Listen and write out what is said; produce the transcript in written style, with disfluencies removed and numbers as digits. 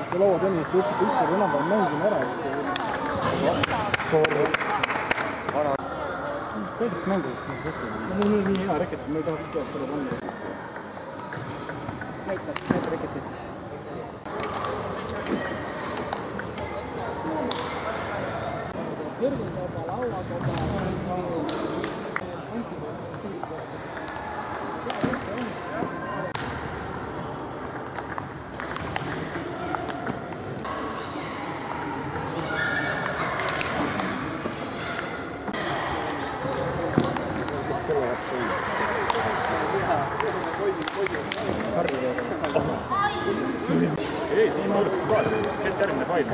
see lauatennis õpib ükskord enam-vähem mängima ära. Sorry. Kõigist mängudest nagu sõpib. Nii hea reket, ma ei tahaks käest ära panna. Näita reketit. Jürgen Kauba, Laula Kauba. Ei, siin alguses ka, hetk järgmine fail.